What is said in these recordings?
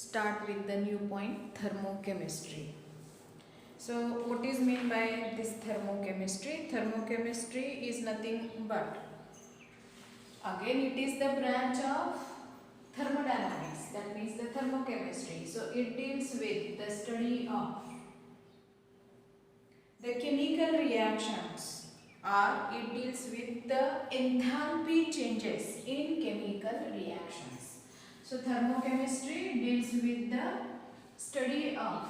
start with the new point, thermochemistry. So what is meant by this thermochemistry? Thermochemistry is nothing but, again it is the branch of thermodynamics, that means the thermochemistry. So it deals with the study of the chemical reactions, or it deals with the enthalpy changes in chemical reactions. So thermochemistry deals with the study of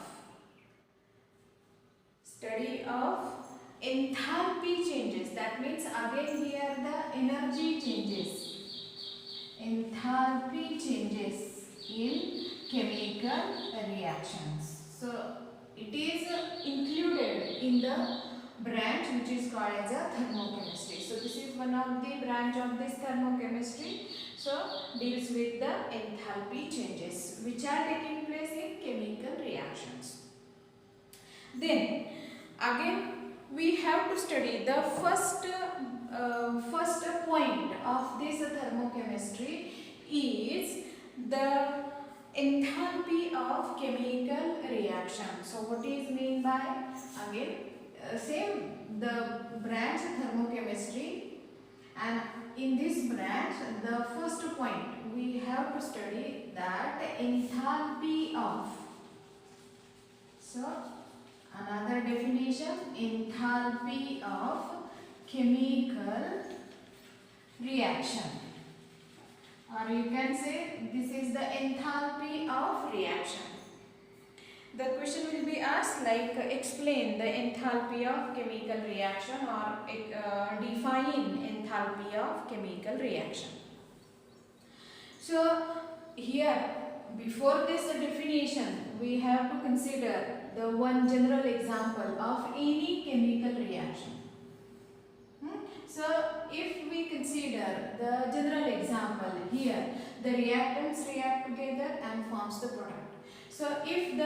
enthalpy changes. That means again here the energy changes, enthalpy changes in chemical reactions. So it is included in the branch which is called as a thermochemistry. So this is one of the branch of this thermochemistry. So deals with the enthalpy changes which are taking place in chemical reactions. Then again we have to study the first point of this thermochemistry is the enthalpy of chemical reaction. So what is mean by, again same the branch thermochemistry, and in this branch the first point we have to study that enthalpy of. So another definition, enthalpy of chemical reaction, or you can say this is the enthalpy of reaction. The question will be asked like explain the enthalpy of chemical reaction, or define enthalpy of chemical reaction. So here before this definition we have to consider the one general example of any chemical reaction. So if we consider the general example here, the reactants react together and forms the product. So if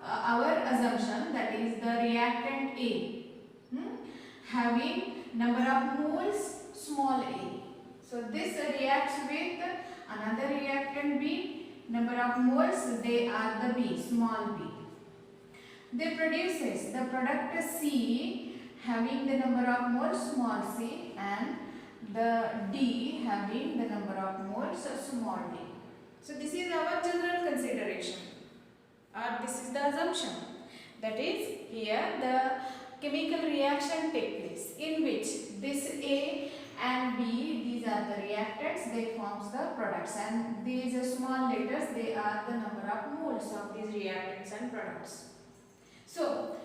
our assumption, that is the reactant A having number of moles small a, so this reacts with another reactant B, number of moles they are the B, small b. They produces the product C having the number of moles small c, and the D having the number of moles small d. So this is our general consideration, or this is the assumption. That is, here the chemical reaction take place in which this A and B, these are the reactants, they forms the products, and these small letters, they are the number of moles of these reactants and products. So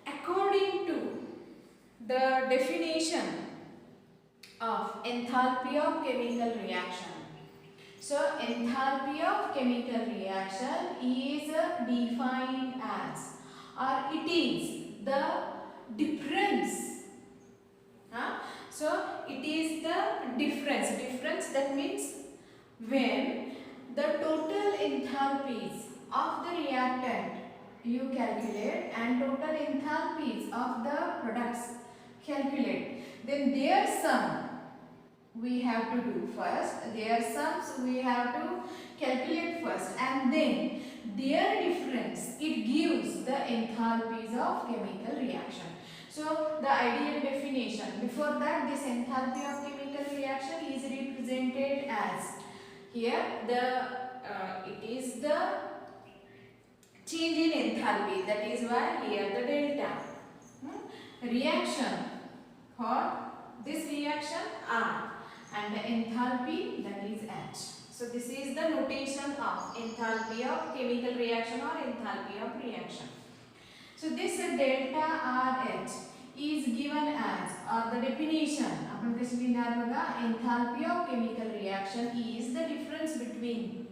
according to the definition of enthalpy of chemical reaction, so enthalpy of chemical reaction is defined as, or it is the difference. So it is the difference, that means when the total enthalpies of the reactant you calculate and total enthalpies of the products calculate, then their sum we have to do first, their sums we have to calculate first, and then their difference, it gives the enthalpies of chemical reaction. So the ideal definition, before that this enthalpy of chemical reaction is represented as, here it is the change in enthalpy, that is why here the delta. Reaction for this reaction R, and the enthalpy, that is H. So this is the notation of enthalpy of chemical reaction or enthalpy of reaction. So this delta RH is given as, or the definition आपण कशी लिहिणार बघा, enthalpy of chemical reaction is the difference between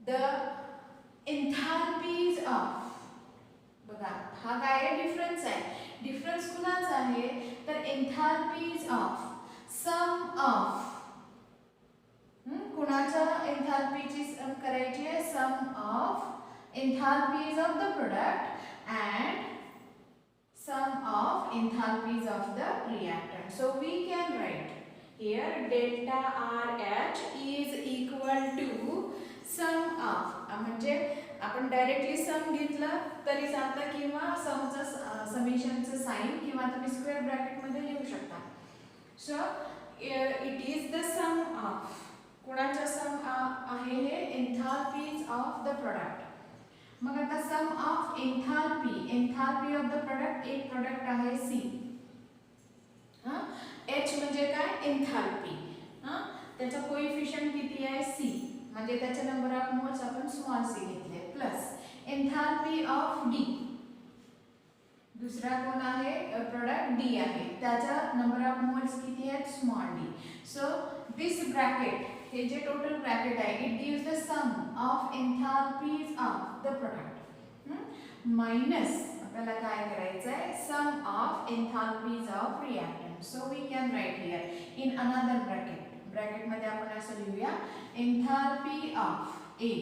the enthalpies of, बघा हा काय आहे, difference आहे. Difference कुणाचा आहे तर enthalpies of sum of, कुणाच्या enthalpyची सम करायची आहे, sum of enthalpies of the product and sum of enthalpies of the reactant. So we can write here delta RH is equal to sum of म्हणजे आपण directly सम घेतलं तरी चालतं किंवा समचं समेशनचं साइन किंवा तुम्ही स्क्वेअर ब्रॅकेटमध्ये लिहू शकता. So it is the sum of कोणाचा सम आहे हे एन्थाल्पीज ऑफ द प्रोडक्ट. मग आता sum of enthalpy of the product. एक प्रोडक्ट आहे सी. एच म्हणजे काय एन्थाल्पी. त्याचा कोएफिशिएंट किती आहे सी म्हणजे त्याचा नंबर ऑफ मोल्स आपण स्मॉल सी घेतले प्लस एन्थाल्पी ऑफ डी. दुसरा कोण आहे प्रोडक्ट डी आहे त्याचा नंबर ऑफ मोल्स किती आहेत small D. So this bracket हे जे टोटल ब्रॅकेट आहे it gives the sum of enthalpies of the product minus आपल्याला काय करायचं आहे sum of enthalpies of reactant. So we can write here in another bracket. Bracket मध्ये आपण असं लिहूया एन्थाल्पी ऑफ ए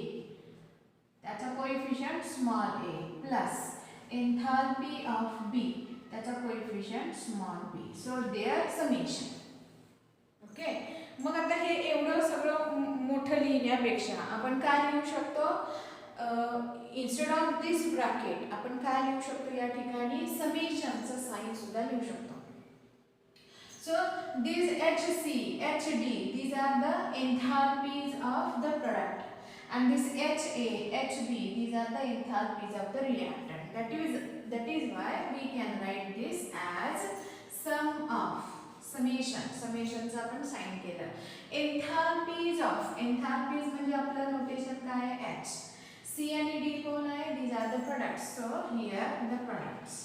त्याचा coefficient small A plus enthalpy of B त्याचा coefficient small B. So there summation. Okay. मग आता हे एवढं सगळं मोठं लिहिण्यापेक्षा आपण काय लिहू शकतो इन्स्टेड ऑफ दिस ब्रॅकेट आपण काय लिहू शकतो या ठिकाणी समेशनचं साइन सुद्धा लिहू शकतो. So these HC, HD, these are the enthalpies of the product, and this HA, HB, these are the enthalpies of the reactant. That is why we can write this as sum of summation. Summation चा आपण sign केलं. Enthalpies of enthalpies म्हणजे आपलं notation काय आहे H. C आणि D कोण आहे? These are the products. So here the products.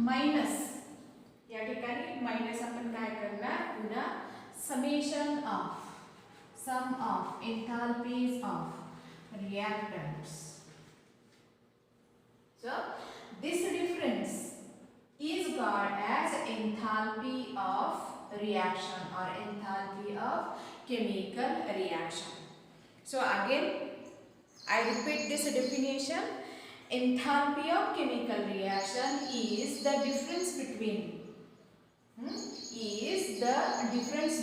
Minus या ठिकाणी माइनस आपण काय करणार पुन्हा summation of sum of enthalpies of reactants. So this difference is called as enthalpy of reaction or enthalpy of chemical reaction. So again I repeat this definition. Enthalpy of chemical reaction is the difference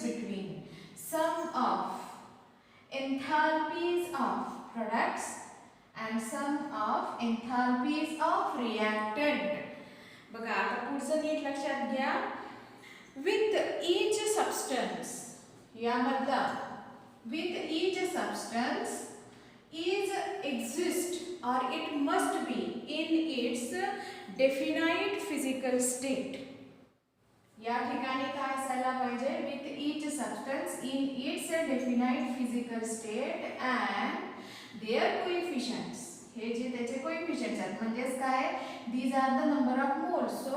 between sum of enthalpies of products and sum of enthalpies of reactant. बघा आता पुढचं NEET लक्षात घ्या. with each substance यामधला with each substance is exist or it must be in its definite physical state. या ठिकाणी काय असायला पाहिजे with each substance in its definite physical state and their coefficients. हे जे त्याचे coefficients आहेत म्हणजेच काय these are the number of moles. So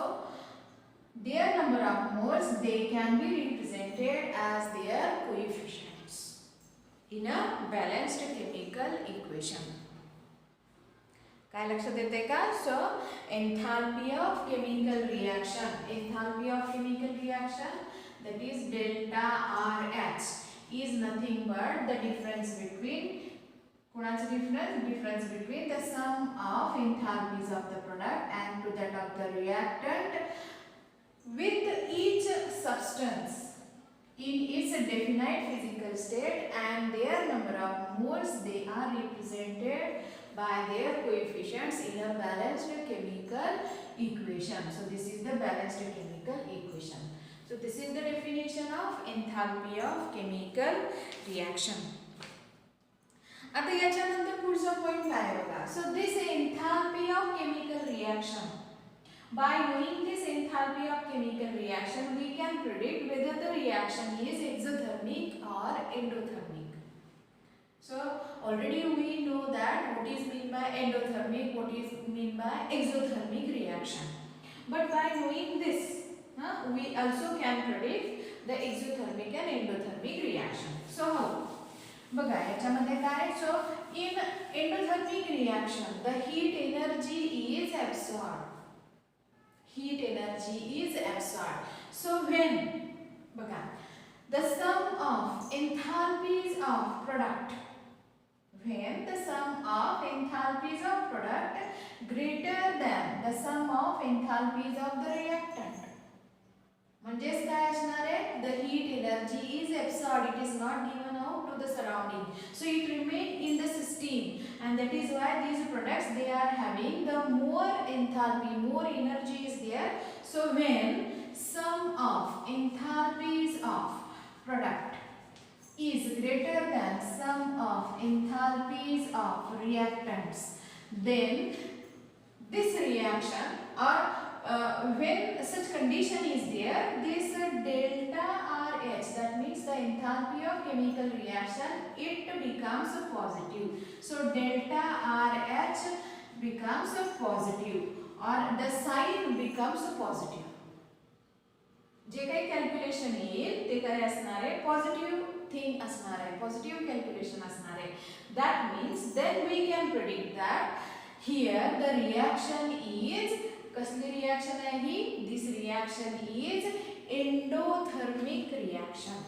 their number of moles they can be represented as their coefficients in a balanced chemical equation. काय लक्षात येते का? So enthalpy of chemical reaction that is delta RH is nothing but the difference between कोणाचं difference between the sum of enthalpies of the product and to that of the reactant with each substance in its definite physical state and their number of moles they are represented by their coefficients in a balanced chemical equation. So this is the balanced chemical equation. So this is the definition of enthalpy of chemical reaction. आता याच्यानंतर पुढचा point काय बघा. So this enthalpy of chemical reaction. By knowing this enthalpy of chemical reaction, we can predict whether the reaction is exothermic or endothermic. So already we know that what is meant by endothermic, what is meant by exothermic reaction. But by knowing this, we also can predict the exothermic and endothermic reaction. So how? बघा याच्यामध्ये काय. So in endothermic reaction, the heat energy is absorbed. So when बघा the sum of enthalpies of product, when the sum of enthalpies of product greater than the sum of enthalpies of the reactant. म्हणजेच काय असणार आहे the heat energy is absorbed. It is not given out the surrounding. So it remain in the system, and that is why these products, they are having the more enthalpy, more energy is there. So when sum of enthalpies of product is greater than sum of enthalpies of reactants, then this reaction, or when such condition is there, this delta RH, that means the enthalpy of chemical reaction, it becomes positive. So delta RH becomes positive, or the sign becomes positive. जे काही calculation येईल ते काय असणार आहे, positive thing असणार आहे, positive calculation असणार आहे. That means then we can predict that here the reaction is, कसली रिएक्शन आहे ही, this reaction is endothermic reaction.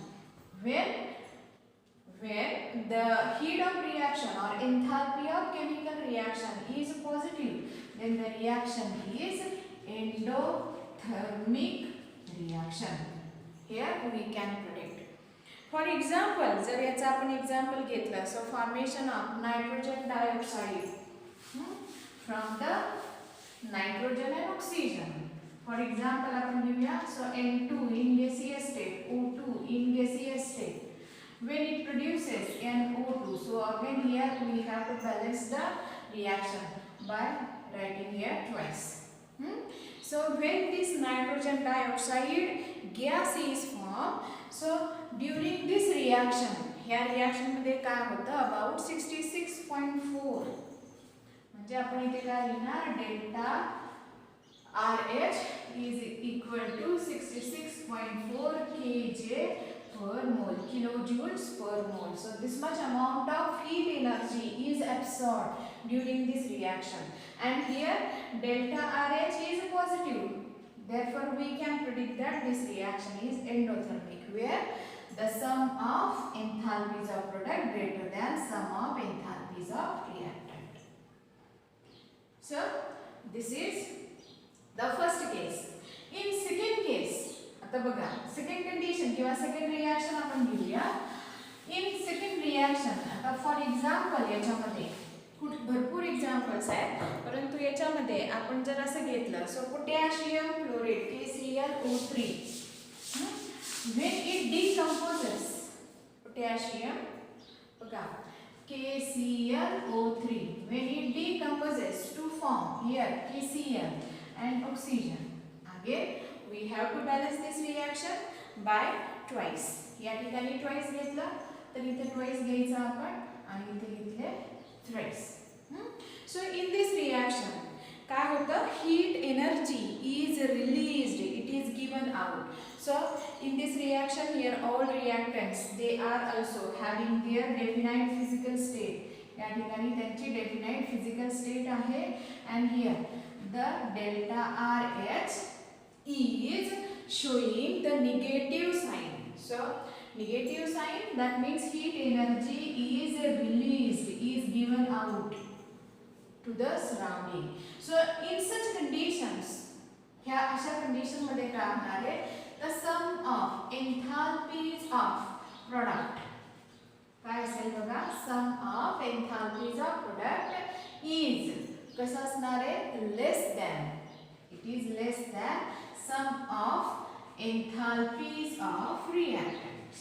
when the heat of reaction or enthalpy of chemical reaction is positive, then the reaction is endothermic reaction. Here we can predict. For example, जर याचा आपण example घेतलं, so formation of nitrogen dioxide from the nitrogen and oxygen. For example, आपण घेऊया, so N2 in gaseous state, O2 in gaseous state. When it produces NO2, so again here we have to balance the reaction by writing here twice. So when this nitrogen dioxide gas is formed, so during this reaction, here reaction मध्ये काय होतं, about 66.4, म्हणजे आपण इथे काय लिहिणार, delta RH is equal to 66.4 kJ per mole, kilojoules per mole. So this much amount of heat energy is absorbed during this reaction, and here delta RH is positive. Therefore we can predict that this reaction is endothermic, where the sum of enthalpies of product greater than sum of enthalpies of reactant. So this is the first case. In second case, आता बघा, second condition किंवा second reaction आपण घेऊया. In second reaction, आता for example याच्यामध्ये भरपूर examples आहेत, परंतु याच्यामध्ये आपण जर असं घेतलं, so potassium chloride KClO3, when it decomposes, potassium बघा KClO3, when it decomposes to form here KCl and oxygen, again we have to balance this reaction by twice. या ठिकाणी twice घेतला तर इथे twice घ्यायचा आपण, आणि इथे घेतले thrice. So in this reaction काय होतं, heat energy is released, it is given out. So in this reaction here all reactants, they are also having their definite physical state. या ठिकाणी त्यांची definite physical state आहे, and here the delta RH is showing the negative sign. So negative sign, that means heat energy is released, is given out to the surrounding. So in such conditions, ह्या अशा condition मध्ये काय होणार आहे, the sum of enthalpies of product, काय असेल बघा, sum of enthalpies of product is कसं असणार आहे, less than, it is less than sum of enthalpies of reactants.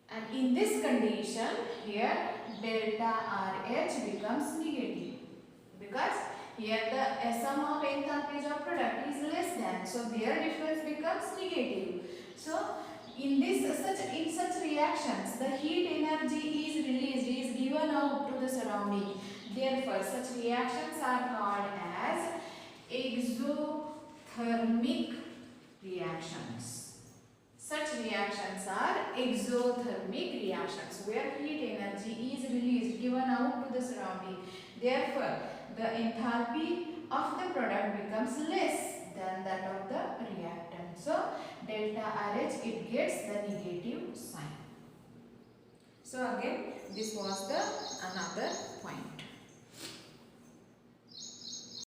And in this condition here delta RH becomes negative, because here the sum of enthalpies of product is less than, so their difference becomes negative. So in such reactions the heat energy is released, is given out to the surrounding. Therefore such reactions are called as exothermic reactions. Such reactions are exothermic reactions, where heat energy is released, given out to the surrounding. Therefore the enthalpy of the product becomes less than that of the reactant. So delta RH, it gets the negative sign. So again this was the another point.